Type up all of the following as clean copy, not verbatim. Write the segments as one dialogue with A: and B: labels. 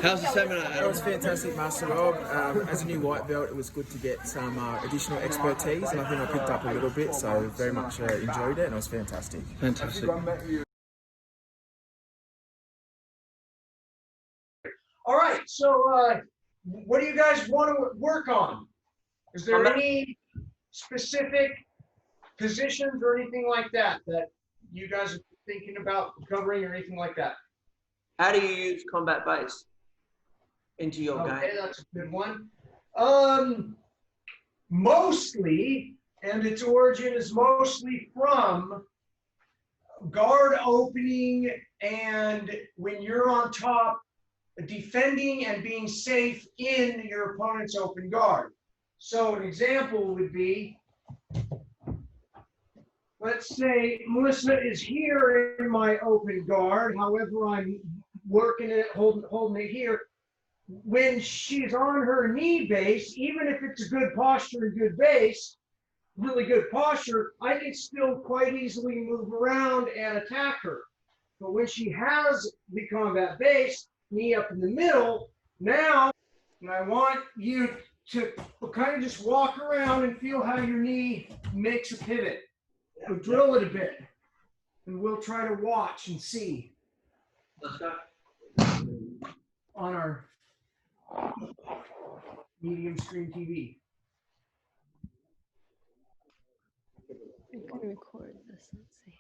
A: How's the seminar,
B: That
A: Adam?
B: was fantastic, Master Rob. As a new white belt, it was good to get some additional expertise, and I think I picked up a little bit, so very much enjoyed it, and it was fantastic.
A: Fantastic.
C: All right, so what do you guys want to work on? Is there any specific positions or anything like that that you guys are thinking about covering or anything like that?
D: How do you use combat base into your game?
C: Okay, that's a good one. Mostly, and its origin is mostly from guard opening, and when you're on top, defending and being safe in your opponent's open guard. So an example would be, let's say Melissa is here in my open guard, however I'm working it, holding it here. When she's on her knee base, even if it's a good posture and good base, really good posture, I can still quite easily move around and attack her. But when she has the combat base, knee up in the middle, now, and I want you to kind of just walk around and feel how your knee makes a pivot. We'll drill it a bit, and we'll try to watch and see.
D: Let's go.
C: On our medium screen TV.
E: I can record this. Let's see.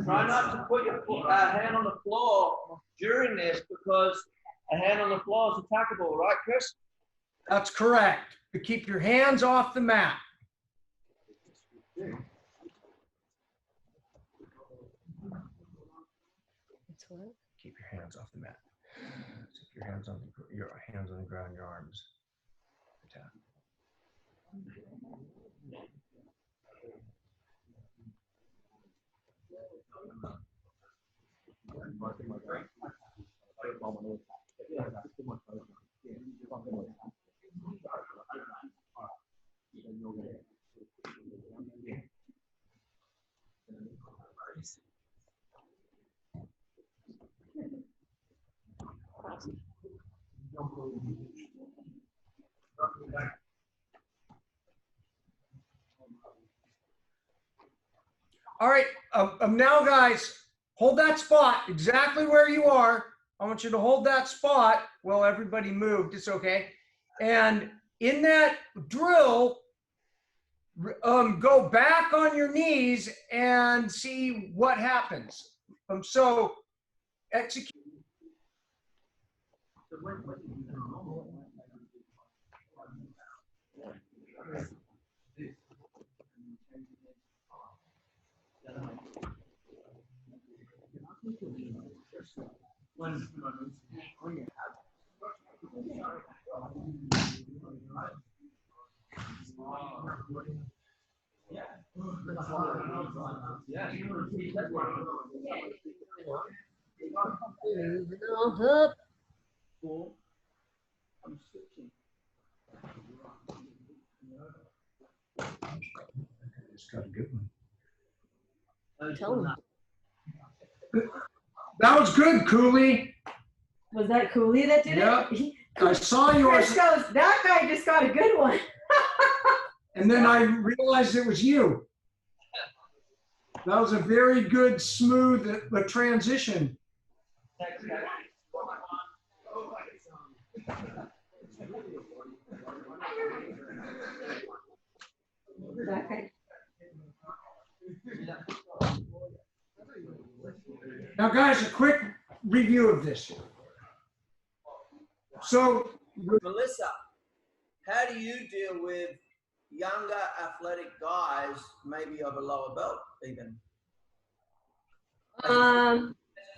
D: Try not to put your hand on the floor during this, because a hand on the floor is attackable, right, Chris?
C: That's correct. But keep your hands off the mat.
E: It's what?
C: Keep your hands off the mat. Keep your hands on the ground, your arms. Attack. All right, now guys, hold that spot exactly where you are. I want you to hold that spot. Well, everybody moved, it's okay. And in that drill, go back on your knees and see what happens. So execute. Just got a good one.
E: Tell them.
C: That was good, Cooley.
F: Was that Cooley that did
C: Yep.
F: it?
C: I saw yours,
F: Chris goes, that guy just got a good one.
C: and then I realized it was you. That was a very good, smooth transition.
F: Okay.
C: Now, guys, a quick review of this. So,
D: Melissa, how do you deal with younger athletic guys, maybe of a lower belt even?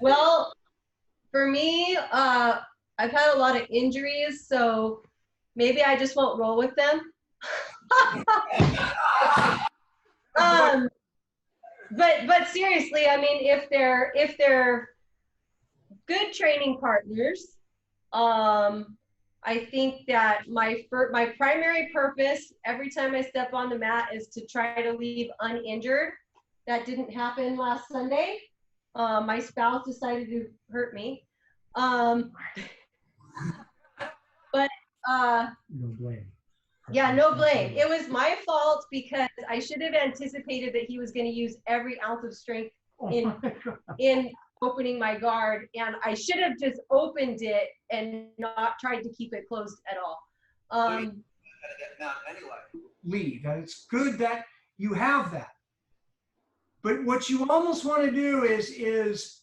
F: Well,
E: For me, I've had a lot of injuries, so maybe I just won't roll with them. But seriously, I mean, if they're good training partners, I think that my primary purpose every time I step on the mat is to try to leave uninjured. That didn't happen last Sunday. My spouse decided to hurt me. But
C: No blame.
E: yeah, no blame. It was my fault because I should have anticipated that he was going to use every ounce of strength in opening my guard, and I should have just opened it and not tried to keep it closed at all.
C: Leave, and it's good that you have that. But what you almost want to do is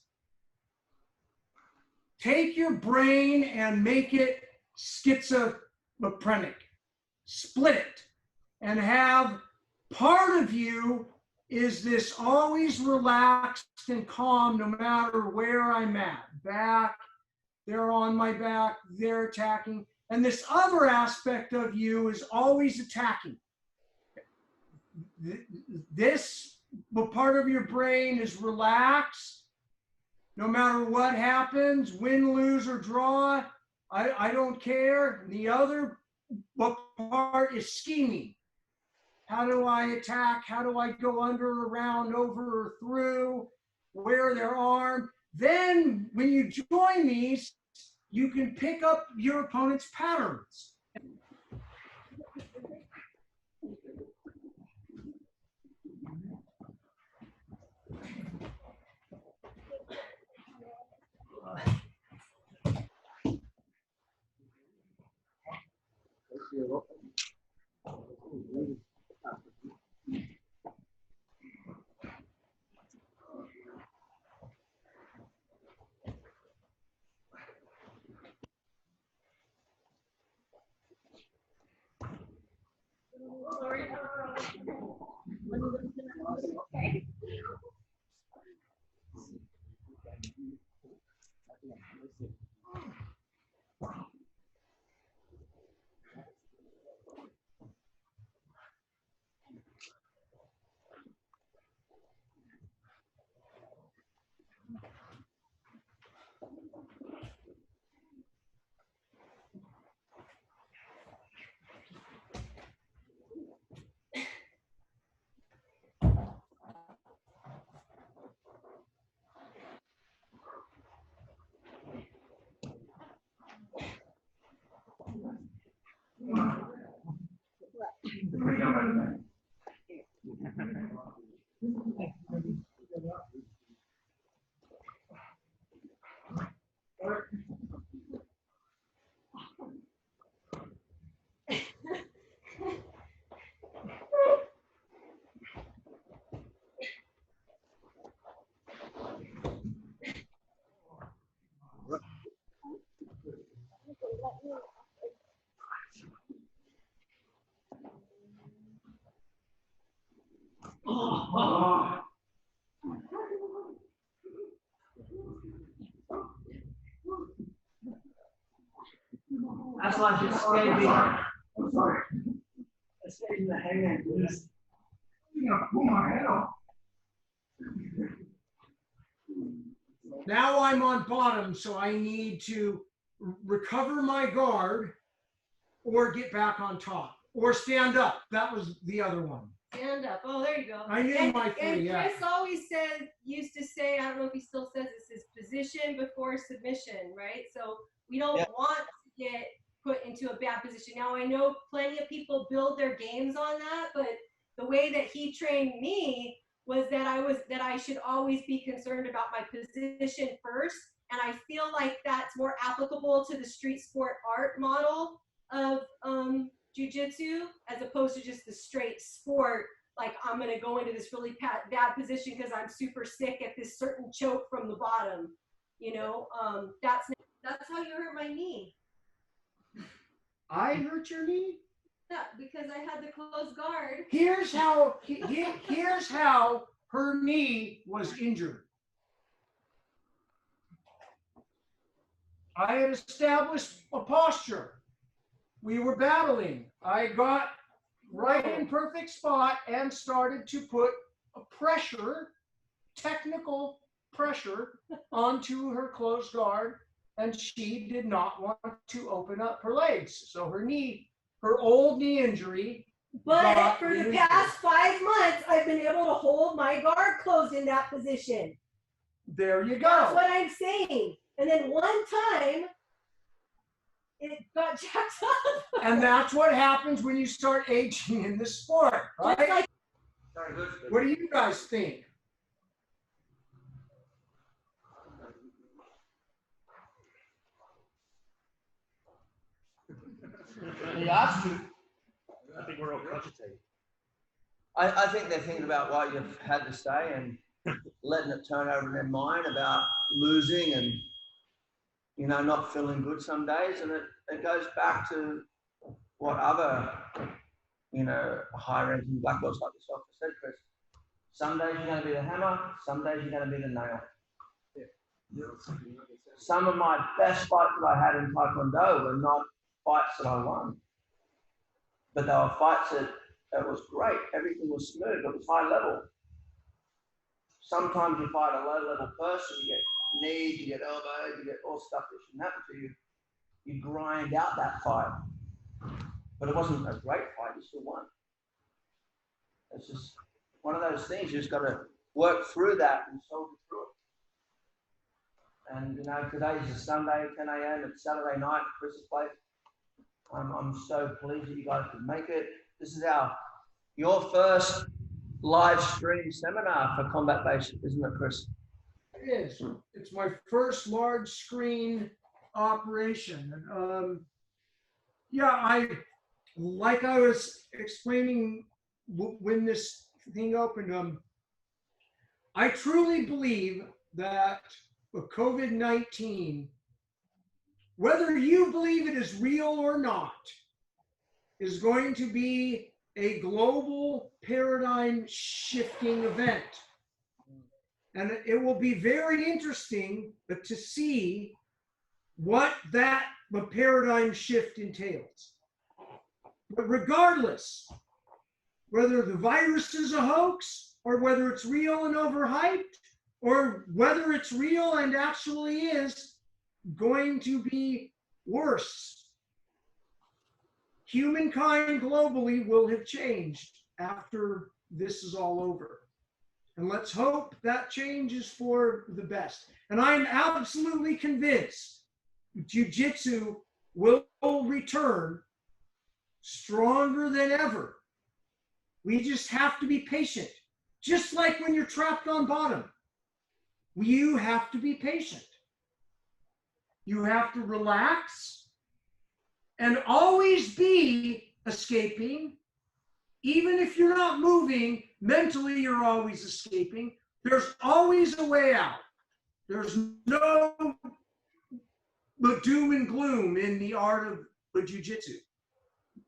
C: take your brain and make it schizophrenic, split it, and have part of you is this always relaxed and calm no matter where I'm at. Back, they're on my back, they're attacking. And this other aspect of you is always attacking. This part of your brain is relaxed. No matter what happens, win, lose, or draw, I don't care. And the other part is scheming. How do I attack? How do I go under, around, over, or through? Where they're armed? Then when you join these, you can pick up your opponent's patterns.
D: That's like it scared me. I'm sorry. It scared me the hang on. You're gonna pull my head off.
C: Now I'm on bottom, so I need to recover my guard or get back on top or stand up. That was the other one.
E: Stand up. Oh, there you go.
C: I knew my three,
E: and
C: yeah.
E: Chris always used to say, I don't know if he still says this, is position before submission, right? So we don't want to get put into a bad position. Now, I know plenty of people build their games on that, but the way that he trained me was that I should always be concerned about my position first. And I feel like that's more applicable to the street sport art model of jiu-jitsu as opposed to just the straight sport. Like, I'm going to go into this really bad position because I'm super sick at this certain choke from the bottom. You know, that's how you hurt my knee.
C: I hurt your knee?
E: Yeah, because I had the closed guard.
C: Here's how her knee was injured. I had established a posture. We were battling. I got right in perfect spot and started to put a pressure, technical pressure, onto her closed guard, and she did not want to open up her legs. So her knee, her old knee injury.
F: But for the past 5 months, I've been able to hold my guard closed in that position.
C: There you go.
F: That's what I'm saying. And then one time, it got jacked up.
C: And that's what happens when you start aging in the sport, right?
F: Just like
C: What do you guys think?
D: He asked you.
A: I think we're all cogitating.
D: I think they're thinking about why you've had to stay and letting it turn over in their mind about losing and, you know, not feeling good some days. And it goes back to what other, you know, high-ranking black belts like yourself have said, Chris. Some days you're going to be the hammer, some days you're going to be the nail. Some of my best fights that I had in Taekwondo were not fights that I won, but they were fights that it was great. Everything was smooth. It was high level. Sometimes you fight a low-level person, you get knees, you get elbows, you get all stuff that shouldn't happen to you. You grind out that fight, but it wasn't a great fight. You still won. It's just one of those things. You just got to work through that and soldier through it. And you know, today's a Sunday, 10 a.m. It's Saturday night at Chris's place. I'm so pleased that you guys could make it. This is your first live stream seminar for Combat Base, isn't it, Chris?
C: It is. It's my first large screen operation. Yeah, like I was explaining when this thing opened, I truly believe that COVID-19, whether you believe it is real or not, is going to be a global paradigm shifting event. And it will be very interesting to see what that paradigm shift entails. But regardless, whether the virus is a hoax or whether it's real and overhyped, or whether it's real and actually is going to be worse, humankind globally will have changed after this is all over. And let's hope that change is for the best. And I'm absolutely convinced jiu-jitsu will return stronger than ever. We just have to be patient. Just like when you're trapped on bottom, you have to be patient. You have to relax and always be escaping. Even if you're not moving, mentally you're always escaping. There's always a way out. There's no doom and gloom in the art of jiu-jitsu.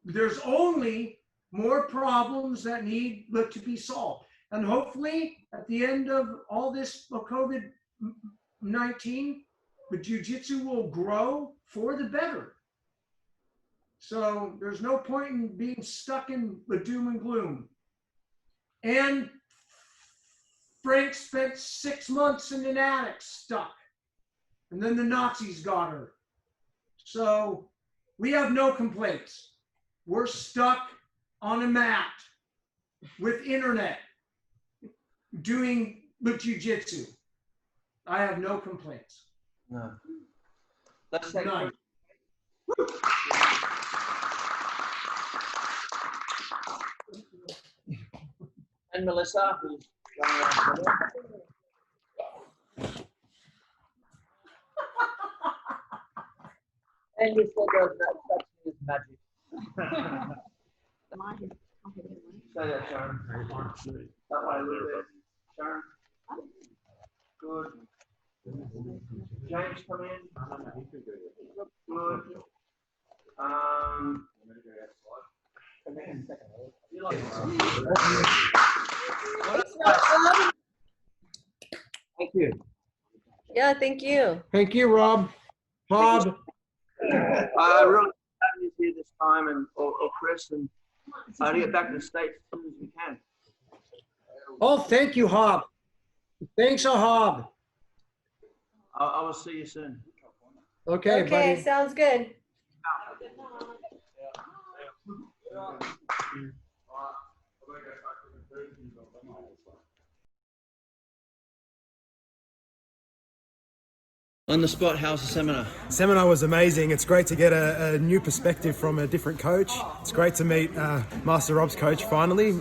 C: There's only more problems that need to be solved. And hopefully at the end of all this COVID-19, the jiu-jitsu will grow for the better. So there's no point in being stuck in the doom and gloom. And Frank spent 6 months in an attic stuck. And then the Nazis got her. So we have no complaints. We're stuck on a mat with internet doing the jiu-jitsu. I have no complaints.
D: No. Let's take
C: None.
D: And Melissa, who's running around the and you said that's his magic. Say that, Sharon. That way a little bit. Sharon. Good. James, come in. Good. Come in. You like Thank you.
G: Yeah, thank you.
C: Thank you, Rob. Hob,
D: Really happy to here this time, and or Chris, and to get back to the States as soon as we can.
C: oh, thank you, Hob. Thanks, Hob.
D: I will see you soon.
C: Okay,
F: Okay,
C: buddy.
F: sounds good.
D: On the spot, how's the seminar?
G: Seminar was amazing. It's great to get a new perspective from a different coach. It's great to meet Master Rob's coach finally.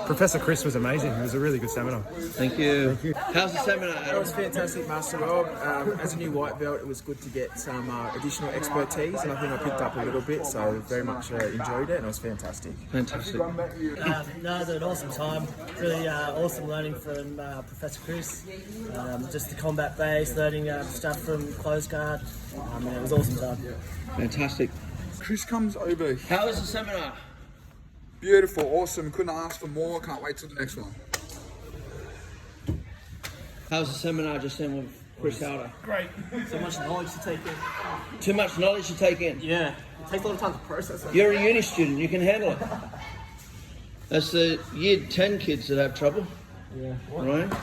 G: Professor Chris was amazing. It was a really good seminar.
D: Thank you. How's the seminar,
B: That
D: Adam?
B: was fantastic, Master Rob. As a new white belt, it was good to get some additional expertise, and I think I picked up a little bit, so very much enjoyed it, and it was fantastic.
D: Fantastic.
H: No, I had an awesome time. Really awesome learning from Professor Chris. Just the combat base, learning stuff from close guard. And it was awesome time.
D: Fantastic.
I: Chris comes over.
D: How was the seminar?
I: Beautiful, awesome. Couldn't ask for more. Can't wait till the next one.
D: How's the seminar just then with Chris Haueter?
H: Great. So much knowledge to take in.
D: Too much knowledge to take in.
H: Yeah. It takes a lot of time to process it.
D: You're a uni student, you can handle it. That's the year 10 kids that have trouble.
H: Yeah.
D: Right?